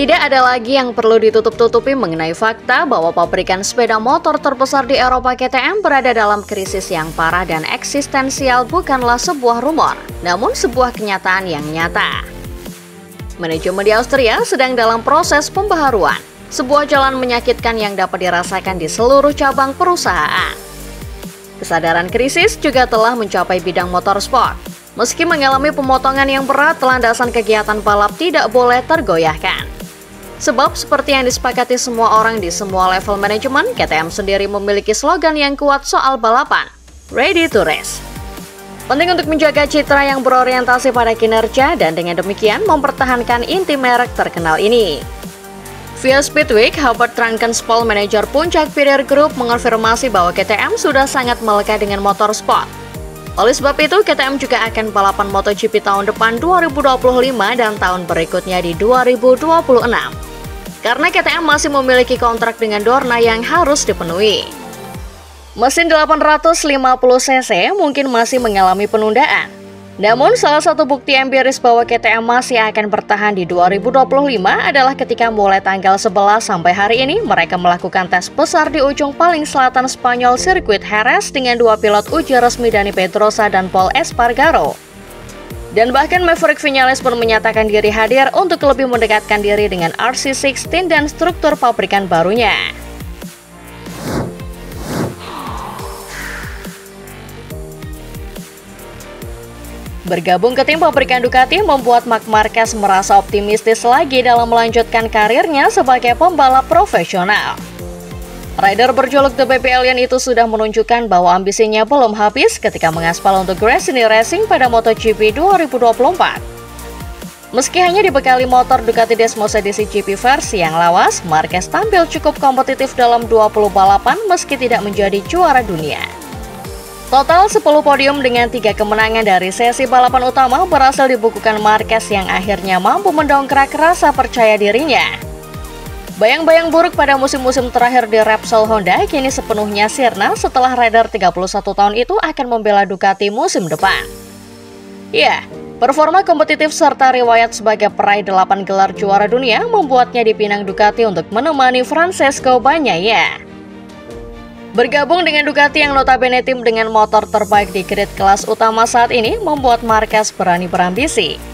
Tidak ada lagi yang perlu ditutup-tutupi mengenai fakta bahwa pabrikan sepeda motor terbesar di Eropa KTM berada dalam krisis yang parah dan eksistensial bukanlah sebuah rumor, namun sebuah kenyataan yang nyata. Manajemen di Austria sedang dalam proses pembaharuan, sebuah jalan menyakitkan yang dapat dirasakan di seluruh cabang perusahaan. Kesadaran krisis juga telah mencapai bidang motorsport. Meski mengalami pemotongan yang berat, landasan kegiatan balap tidak boleh tergoyahkan. Sebab seperti yang disepakati semua orang di semua level manajemen, KTM sendiri memiliki slogan yang kuat soal balapan, Ready to Race. Penting untuk menjaga citra yang berorientasi pada kinerja dan dengan demikian mempertahankan inti merek terkenal ini. Via Speedweek, Hubert Trankenspol, manajer puncak Pirer Group, mengonfirmasi bahwa KTM sudah sangat melekat dengan motorsport. Oleh sebab itu, KTM juga akan balapan MotoGP tahun depan 2025 dan tahun berikutnya di 2026. Karena KTM masih memiliki kontrak dengan Dorna yang harus dipenuhi. Mesin 850cc mungkin masih mengalami penundaan. Namun, salah satu bukti empiris bahwa KTM masih akan bertahan di 2025 adalah ketika mulai tanggal 11 sampai hari ini, mereka melakukan tes besar di ujung paling selatan Spanyol sirkuit Jerez dengan dua pilot uji resmi Dani Pedrosa dan Pol Espargaro. Dan bahkan Maverick Viñales pun menyatakan diri hadir untuk lebih mendekatkan diri dengan RC16 dan struktur pabrikan barunya. Bergabung ke tim pabrikan Ducati membuat Marc Marquez merasa optimistis lagi dalam melanjutkan karirnya sebagai pembalap profesional. Rider berjuluk The Baby Alien itu sudah menunjukkan bahwa ambisinya belum habis ketika mengaspal untuk Gresini Racing pada MotoGP 2024. Meski hanya dibekali motor Ducati Desmos edisi GP versi yang lawas, Marquez tampil cukup kompetitif dalam 20 balapan meski tidak menjadi juara dunia. Total 10 podium dengan 3 kemenangan dari sesi balapan utama berhasil dibukukan Marquez yang akhirnya mampu mendongkrak rasa percaya dirinya. Bayang-bayang buruk pada musim-musim terakhir di Repsol Honda kini sepenuhnya sirna setelah rider 31 tahun itu akan membela Ducati musim depan. Ya, performa kompetitif serta riwayat sebagai peraih 8 gelar juara dunia membuatnya dipinang Ducati untuk menemani Francesco Bagnaia. Bergabung dengan Ducati yang notabene tim dengan motor terbaik di grid kelas utama saat ini membuat Marquez berani berambisi.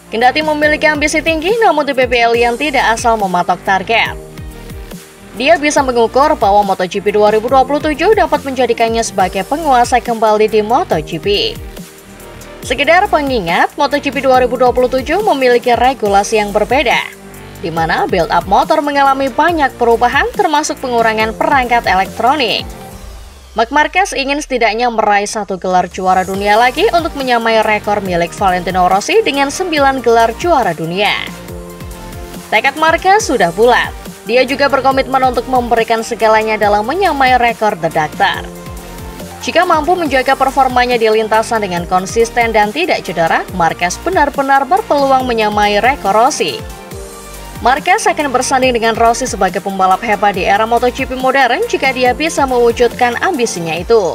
Kendati memiliki ambisi tinggi, namun The Baby Alien tidak asal mematok target. Dia bisa mengukur bahwa MotoGP 2027 dapat menjadikannya sebagai penguasa kembali di MotoGP. Sekedar pengingat, MotoGP 2027 memiliki regulasi yang berbeda, di mana build-up motor mengalami banyak perubahan termasuk pengurangan perangkat elektronik. Marc Marquez ingin setidaknya meraih 1 gelar juara dunia lagi untuk menyamai rekor milik Valentino Rossi dengan 9 gelar juara dunia. Tekad Marquez sudah bulat. Dia juga berkomitmen untuk memberikan segalanya dalam menyamai rekor The Doctor. Jika mampu menjaga performanya di lintasan dengan konsisten dan tidak cedera, Marquez benar-benar berpeluang menyamai rekor Rossi. Marquez akan bersanding dengan Rossi sebagai pembalap hebat di era MotoGP modern jika dia bisa mewujudkan ambisinya itu.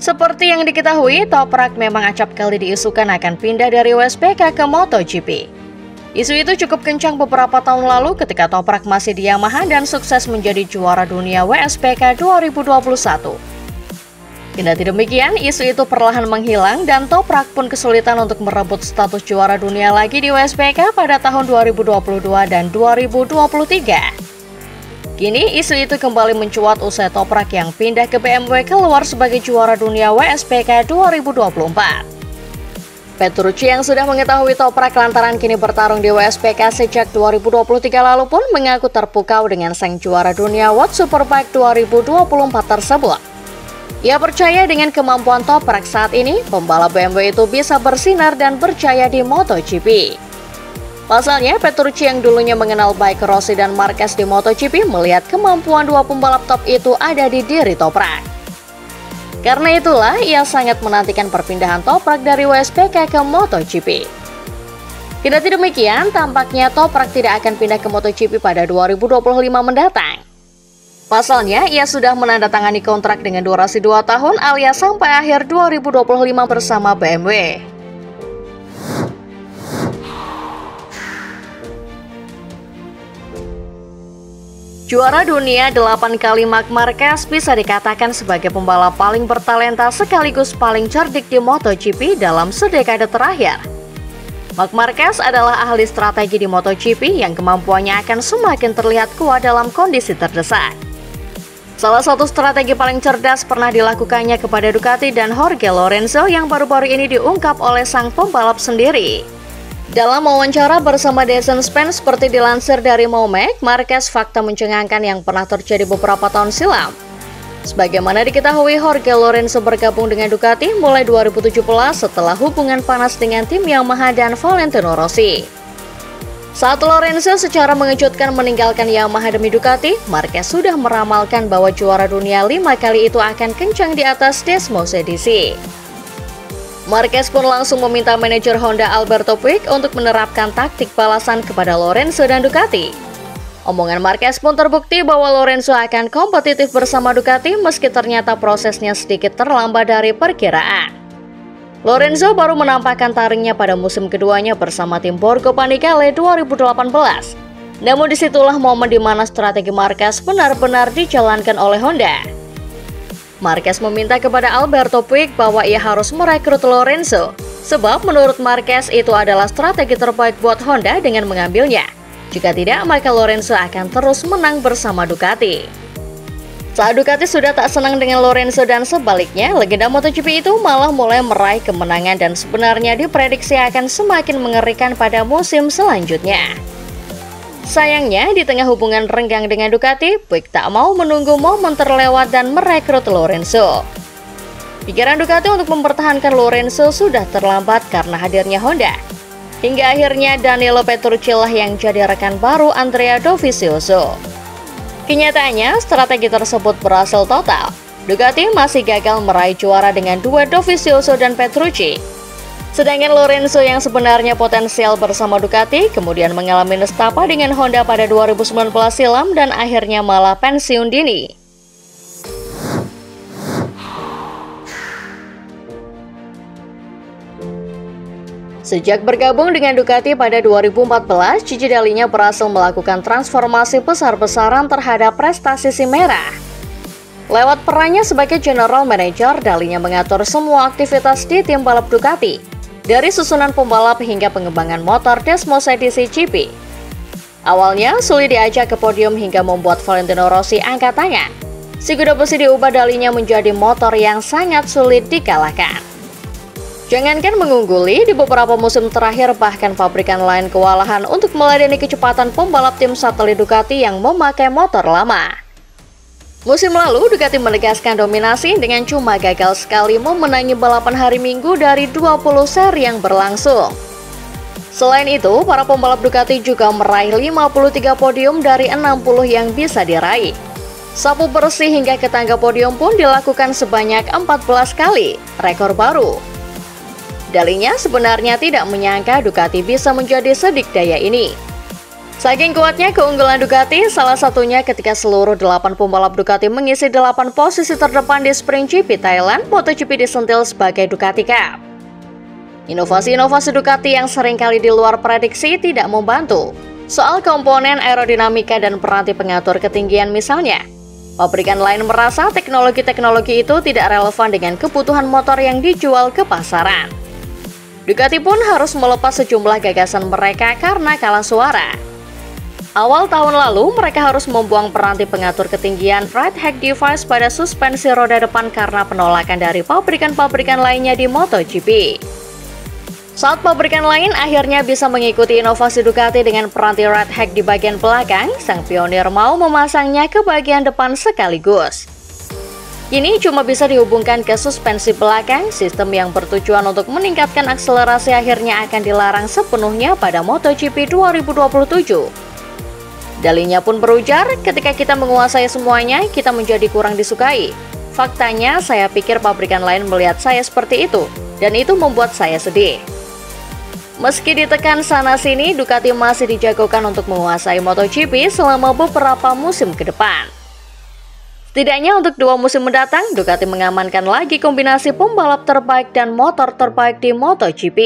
Seperti yang diketahui, Toprak memang acap kali diisukan akan pindah dari WSBK ke MotoGP. Isu itu cukup kencang beberapa tahun lalu ketika Toprak masih di Yamaha dan sukses menjadi juara dunia WSBK 2021. Kendati demikian, isu itu perlahan menghilang dan Toprak pun kesulitan untuk merebut status juara dunia lagi di WSBK pada tahun 2022 dan 2023. Kini isu itu kembali mencuat usai Toprak yang pindah ke BMW keluar sebagai juara dunia WSBK 2024. Petrucci yang sudah mengetahui Toprak lantaran kini bertarung di WSBK sejak 2023 lalu pun mengaku terpukau dengan sang juara dunia World Superbike 2024 tersebut. Ia percaya dengan kemampuan Toprak saat ini, pembalap BMW itu bisa bersinar dan berjaya di MotoGP. Pasalnya, Petrucci yang dulunya mengenal baik Rossi dan Marquez di MotoGP melihat kemampuan dua pembalap top itu ada di diri Toprak. Karena itulah, ia sangat menantikan perpindahan Toprak dari WSBK ke MotoGP. Kendati demikian, tampaknya Toprak tidak akan pindah ke MotoGP pada 2025 mendatang. Pasalnya, ia sudah menandatangani kontrak dengan durasi 2 tahun alias sampai akhir 2025 bersama BMW. Juara dunia 8 kali Marc Marquez bisa dikatakan sebagai pembalap paling bertalenta sekaligus paling cerdik di MotoGP dalam sedekade terakhir. Marc Marquez adalah ahli strategi di MotoGP yang kemampuannya akan semakin terlihat kuat dalam kondisi terdesak. Salah satu strategi paling cerdas pernah dilakukannya kepada Ducati dan Jorge Lorenzo yang baru-baru ini diungkap oleh sang pembalap sendiri. Dalam wawancara bersama Dazn Spence seperti dilansir dari Momac, Marquez fakta mencengangkan yang pernah terjadi beberapa tahun silam. Sebagaimana diketahui, Jorge Lorenzo bergabung dengan Ducati mulai 2017 setelah hubungan panas dengan tim Yamaha dan Valentino Rossi. Saat Lorenzo secara mengejutkan meninggalkan Yamaha demi Ducati, Marquez sudah meramalkan bahwa juara dunia 5 kali itu akan kencang di atas Desmos edisi. Marquez pun langsung meminta manajer Honda Alberto Puig untuk menerapkan taktik balasan kepada Lorenzo dan Ducati. Omongan Marquez pun terbukti bahwa Lorenzo akan kompetitif bersama Ducati meski ternyata prosesnya sedikit terlambat dari perkiraan. Lorenzo baru menampakkan taringnya pada musim keduanya bersama tim Borgo Panigale 2018. Namun disitulah momen di mana strategi Marquez benar-benar dijalankan oleh Honda. Marquez meminta kepada Alberto Puig bahwa ia harus merekrut Lorenzo, sebab menurut Marquez itu adalah strategi terbaik buat Honda dengan mengambilnya. Jika tidak, maka Lorenzo akan terus menang bersama Ducati. Saat Ducati sudah tak senang dengan Lorenzo dan sebaliknya, legenda MotoGP itu malah mulai meraih kemenangan dan sebenarnya diprediksi akan semakin mengerikan pada musim selanjutnya. Sayangnya, di tengah hubungan renggang dengan Ducati, Puig tak mau menunggu momen terlewat dan merekrut Lorenzo. Pikiran Ducati untuk mempertahankan Lorenzo sudah terlambat karena hadirnya Honda. Hingga akhirnya Danilo Petrucci lah yang jadi rekan baru Andrea Dovizioso. Kenyataannya, strategi tersebut berhasil total. Ducati masih gagal meraih juara dengan duet Dovizioso dan Petrucci. Sedangkan Lorenzo yang sebenarnya potensial bersama Ducati kemudian mengalami nestapa dengan Honda pada 2019 silam dan akhirnya malah pensiun dini. Sejak bergabung dengan Ducati pada 2014, Gigi Dall'Igna berhasil melakukan transformasi besar-besaran terhadap prestasi si merah. Lewat perannya sebagai General Manager, Dall'Igna mengatur semua aktivitas di tim balap Ducati, dari susunan pembalap hingga pengembangan motor Desmos edisi GP. Awalnya, sulit diajak ke podium hingga membuat Valentino Rossi angkat tangan. Si kuda besi diubah Dall'Igna menjadi motor yang sangat sulit dikalahkan. Jangankan mengungguli, di beberapa musim terakhir bahkan pabrikan lain kewalahan untuk meladeni kecepatan pembalap tim satelit Ducati yang memakai motor lama. Musim lalu, Ducati menegaskan dominasi dengan cuma gagal sekali memenangi balapan hari Minggu dari 20 seri yang berlangsung. Selain itu, para pembalap Ducati juga meraih 53 podium dari 60 yang bisa diraih. Sapu bersih hingga ke tangga podium pun dilakukan sebanyak 14 kali, rekor baru. Dall'Igna sebenarnya tidak menyangka Ducati bisa menjadi sedikdaya ini. Saking kuatnya keunggulan Ducati, salah satunya ketika seluruh 8 pembalap Ducati mengisi 8 posisi terdepan di Sprint GP Thailand, MotoGP disentil sebagai Ducati Cup. Inovasi-inovasi Ducati yang seringkali di luar prediksi tidak membantu. Soal komponen aerodinamika dan peranti pengatur ketinggian misalnya, pabrikan lain merasa teknologi-teknologi itu tidak relevan dengan kebutuhan motor yang dijual ke pasaran. Ducati pun harus melepas sejumlah gagasan mereka karena kalah suara. Awal tahun lalu, mereka harus membuang peranti pengatur ketinggian Ride Hack Device pada suspensi roda depan karena penolakan dari pabrikan-pabrikan lainnya di MotoGP. Saat pabrikan lain akhirnya bisa mengikuti inovasi Ducati dengan peranti Ride Hack di bagian belakang, sang pionir mau memasangnya ke bagian depan sekaligus. Ini cuma bisa dihubungkan ke suspensi belakang, sistem yang bertujuan untuk meningkatkan akselerasi akhirnya akan dilarang sepenuhnya pada MotoGP 2027. Dall'Igna pun berujar, ketika kita menguasai semuanya, kita menjadi kurang disukai. Faktanya, saya pikir pabrikan lain melihat saya seperti itu, dan itu membuat saya sedih. Meski ditekan sana-sini, Ducati masih dijagokan untuk menguasai MotoGP selama beberapa musim ke depan. Setidaknya untuk 2 musim mendatang, Ducati mengamankan lagi kombinasi pembalap terbaik dan motor terbaik di MotoGP.